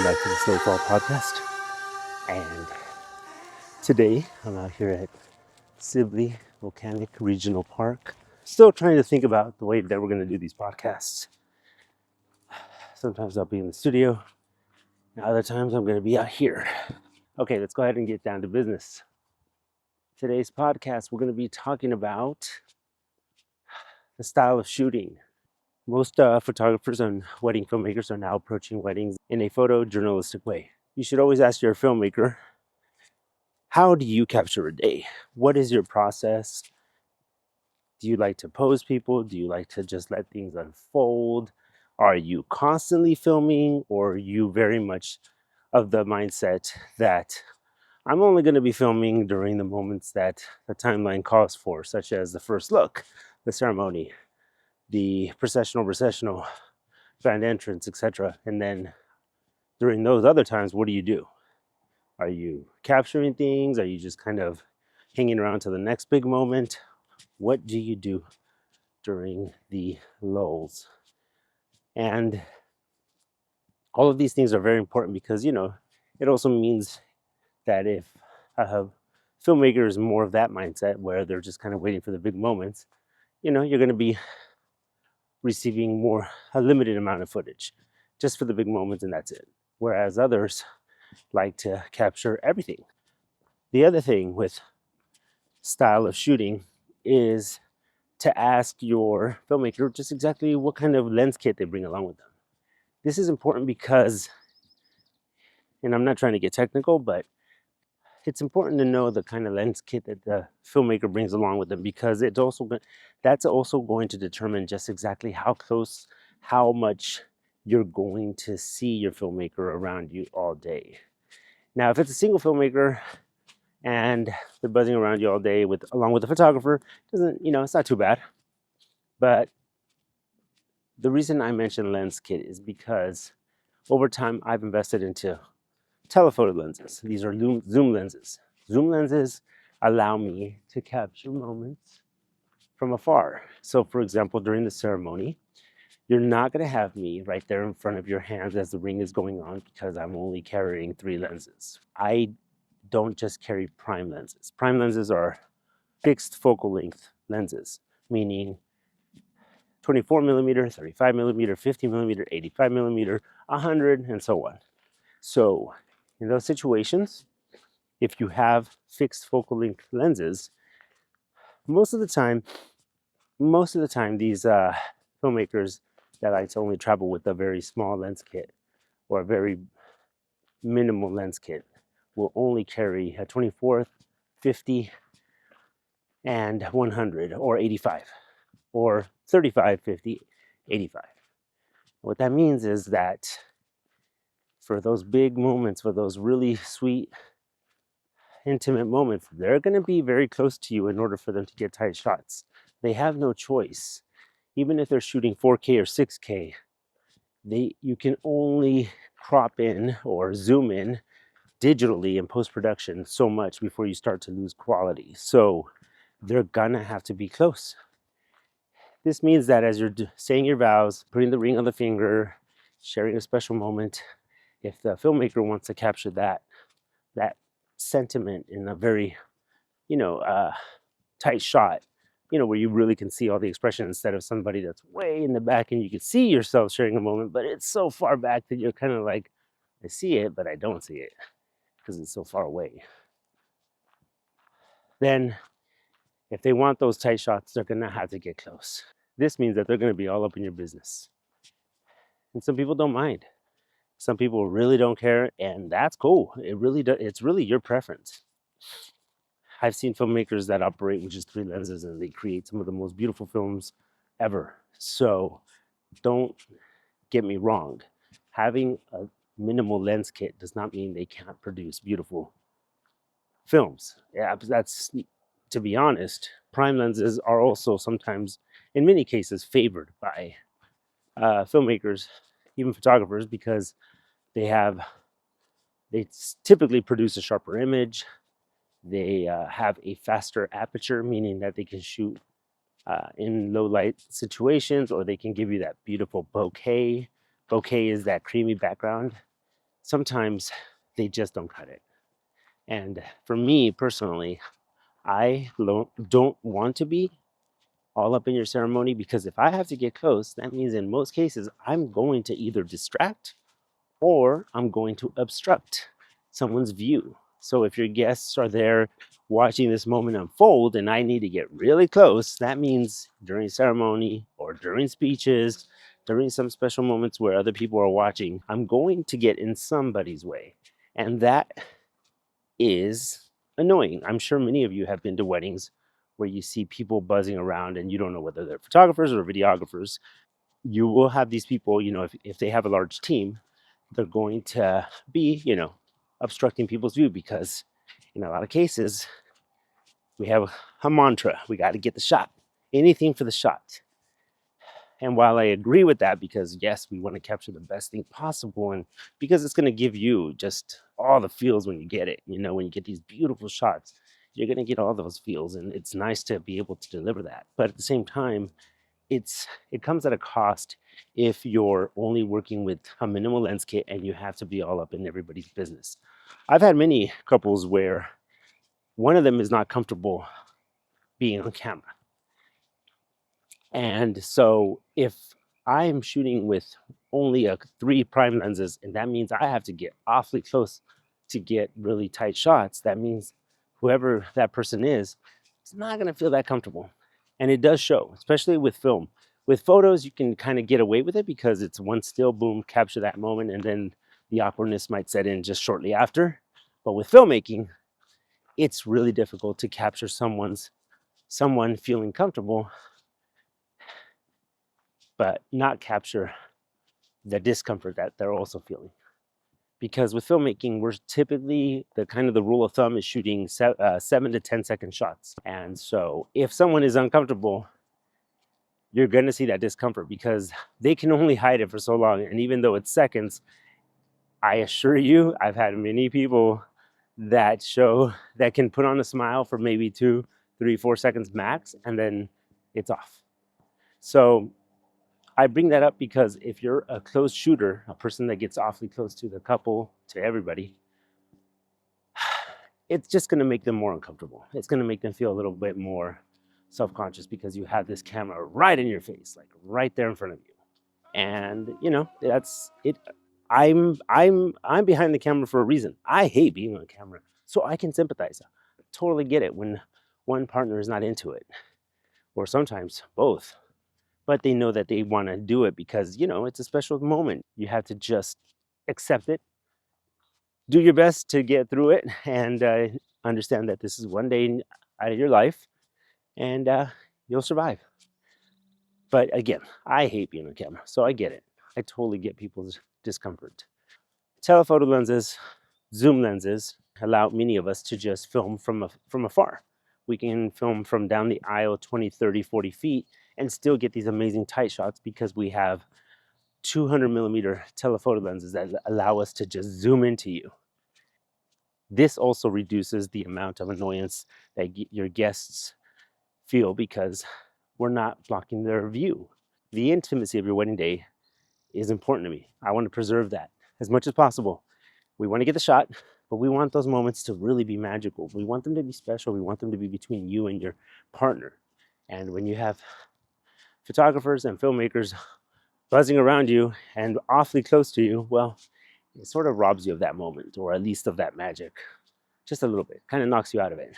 back to the Snowfall Podcast. And today I'm out here at Sibley Volcanic Regional Park. Still trying to think about the way that we're going to do these podcasts. Sometimes I'll be in the studio, and other times I'm going to be out here. Okay, let's go ahead and get down to business. Today's podcast, we're going to be talking about the style of shooting. Most photographers and wedding filmmakers are now approaching weddings in a photojournalistic way. You should always ask your filmmaker, how do you capture a day? What is your process? Do you like to pose people? Do you like to just let things unfold? Are you constantly filming, or are you very much of the mindset that I'm only going to be filming during the moments that the timeline calls for, such as the first look, the ceremony, the processional, grand entrance, etc. And then during those other times, what do you do? Are you capturing things? Are you just kind of hanging around to the next big moment? What do you do during the lulls? And all of these things are very important because, it also means that if a filmmaker is more of that mindset where they're just kind of waiting for the big moments, you're going to be receiving a limited amount of footage just for the big moments, and that's it. Whereas others like to capture everything. The other thing with style of shooting is to ask your filmmaker just exactly what kind of lens kit they bring along with them. This is important because, and I'm not trying to get technical, but it's important to know the kind of lens kit that the filmmaker brings along with them, because that's also going to determine just exactly how much you're going to see your filmmaker around you all day. Now, if it's a single filmmaker and they're buzzing around you all day along with a photographer, it's not too bad. But the reason I mention lens kit is because over time I've invested into telephoto lenses. These are zoom lenses. Zoom lenses allow me to capture moments from afar. So, for example, during the ceremony, you're not going to have me right there in front of your hands as the ring is going on, because I'm only carrying 3 lenses. I don't just carry prime lenses. Prime lenses are fixed focal length lenses, meaning 24 millimeter, 35 millimeter, 50 millimeter, 85 millimeter, 100, and so on. So in those situations, if you have fixed focal length lenses, most of the time, these filmmakers that like to only travel with a very small lens kit or a very minimal lens kit will only carry a 24, 50, and 100, or 85, or 35, 50, 85. What that means is that for those big moments, for those really sweet, intimate moments, they're going to be very close to you in order for them to get tight shots. They have no choice. Even if they're shooting 4K or 6K, you can only crop in or zoom in digitally in post-production so much before you start to lose quality. So they're gonna have to be close. This means that as you're saying your vows, putting the ring on the finger, sharing a special moment, if the filmmaker wants to capture that sentiment in a very, tight shot, where you really can see all the expression, instead of somebody that's way in the back and you can see yourself sharing a moment, but it's so far back that you're kind of like, I see it, but I don't see it because it's so far away. Then if they want those tight shots, they're going to have to get close. This means that they're going to be all up in your business. And some people don't mind. Some people really don't care, and that's cool. It's really your preference. I've seen filmmakers that operate with just 3 lenses and they create some of the most beautiful films ever. So don't get me wrong. Having a minimal lens kit does not mean they can't produce beautiful films. Yeah, that's, to be honest, prime lenses are also sometimes, in many cases, favored by filmmakers, even photographers, because they typically produce a sharper image. They have a faster aperture, meaning that they can shoot in low light situations, or they can give you that beautiful bokeh. Bokeh is that creamy background. sometimes they just don't cut it. And for me personally, I don't want to be all up in your ceremony, because if I have to get close, that means in most cases I'm going to either distract or I'm going to obstruct someone's view. So if your guests are there watching this moment unfold and I need to get really close, that means during ceremony or during speeches, during some special moments where other people are watching, I'm going to get in somebody's way. And that is annoying. I'm sure many of you have been to weddings where you see people buzzing around and you don't know whether they're photographers or videographers. You will have these people, if they have a large team, they're going to be, obstructing people's view, because in a lot of cases, we have a mantra: we got to get the shot, anything for the shot. And while I agree with that, because yes, we want to capture the best thing possible, and because it's going to give you just all the feels when you get it, when you get these beautiful shots, you're going to get all those feels, and it's nice to be able to deliver that. But at the same time, it comes at a cost if you're only working with a minimal lens kit and you have to be all up in everybody's business. I've had many couples where one of them is not comfortable being on camera. And so if I'm shooting with only 3 prime lenses, and that means I have to get awfully close to get really tight shots, that means whoever that person is not going to feel that comfortable. And it does show, especially with film. With photos, you can kind of get away with it because it's one still, boom, capture that moment, and then the awkwardness might set in just shortly after. But with filmmaking, it's really difficult to capture someone feeling comfortable, but not capture the discomfort that they're also feeling. Because with filmmaking, we're typically, the rule of thumb is shooting 7 to 10 second shots. And so if someone is uncomfortable, you're going to see that discomfort because they can only hide it for so long. And even though it's seconds, I assure you, I've had many people that can put on a smile for maybe 2, 3, 4 seconds max, and then it's off. So I bring that up because if you're a close shooter, a person that gets awfully close to the couple, to everybody, it's just going to make them more uncomfortable. It's going to make them feel a little bit more self-conscious because you have this camera right in your face, like right there in front of you. And that's it. I'm behind the camera for a reason. I hate being on camera, so I can sympathize. Totally get it when one partner is not into it, or sometimes both, but they know that they want to do it because it's a special moment. You have to just accept it, do your best to get through it, and understand that this is one day out of your life, and you'll survive. But again, I hate being on camera, so I get it. I totally get people's discomfort. Telephoto lenses, zoom lenses allow many of us to just film from afar. We can film from down the aisle 20, 30, 40 feet and still get these amazing tight shots because we have 200 millimeter telephoto lenses that allow us to just zoom into you. This also reduces the amount of annoyance that your guests feel because we're not blocking their view. The intimacy of your wedding day is important to me. I want to preserve that as much as possible. We want to get the shot, but we want those moments to really be magical. We want them to be special. We want them to be between you and your partner. And when you have photographers and filmmakers buzzing around you and awfully close to you, well, it sort of robs you of that moment, or at least of that magic, just a little bit, kind of knocks you out of it.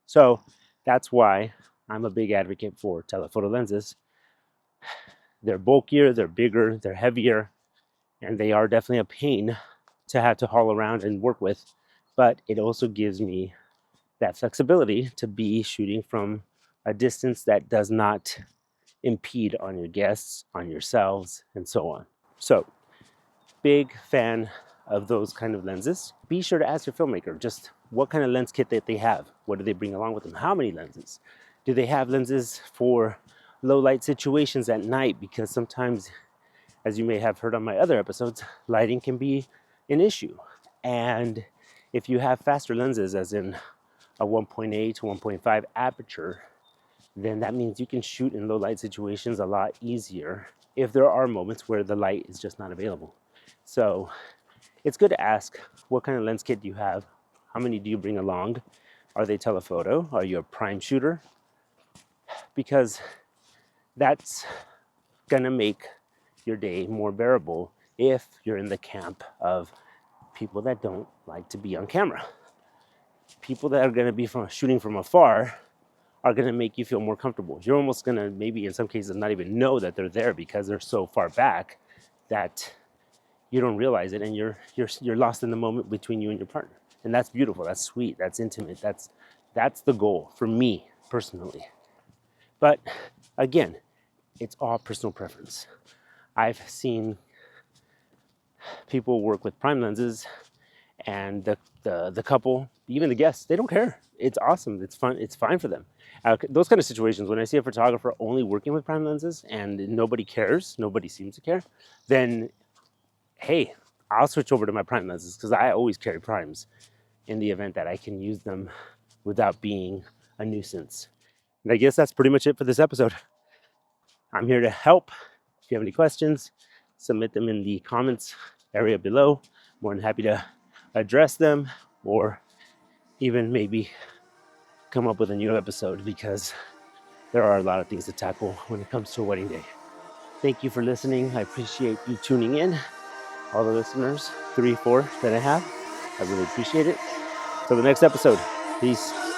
So that's why I'm a big advocate for telephoto lenses. They're bulkier, they're bigger, they're heavier, and they are definitely a pain to have to haul around and work with. But it also gives me that flexibility to be shooting from a distance that does not impede on your guests, on yourselves, and so on. So, big fan of those kind of lenses. Be sure to ask your filmmaker just what kind of lens kit that they have. What do they bring along with them? How many lenses? Do they have lenses for low light situations at night? Because sometimes, as you may have heard on my other episodes, lighting can be an issue. And if you have faster lenses, as in a 1.8 to 1.5 aperture, then that means you can shoot in low light situations a lot easier if there are moments where the light is just not available. So it's good to ask, what kind of lens kit do you have? How many do you bring along? Are they telephoto? Are you a prime shooter? Because that's gonna make your day more bearable if you're in the camp of people that don't like to be on camera. People that are gonna be shooting from afar are gonna make you feel more comfortable. You're almost gonna, maybe in some cases, not even know that they're there because they're so far back that you don't realize it, and you're lost in the moment between you and your partner. And that's beautiful, that's sweet, that's intimate, that's the goal for me personally. But again, it's all personal preference. I've seen people work with prime lenses, and the couple, even the guests, they don't care. It's awesome, it's fun, it's fine for them. Those kind of situations, when I see a photographer only working with prime lenses and nobody cares, nobody seems to care, then hey, I'll switch over to my prime lenses, because I always carry primes in the event that I can use them without being a nuisance. And I guess that's pretty much it for this episode. I'm here to help. If you have any questions, submit them in the comments area below. More than happy to address them, or even maybe come up with a new episode, because there are a lot of things to tackle when it comes to a wedding day. Thank you for listening. I appreciate you tuning in. All the listeners, 3, 4 that I have, I really appreciate it. Till the next episode, peace.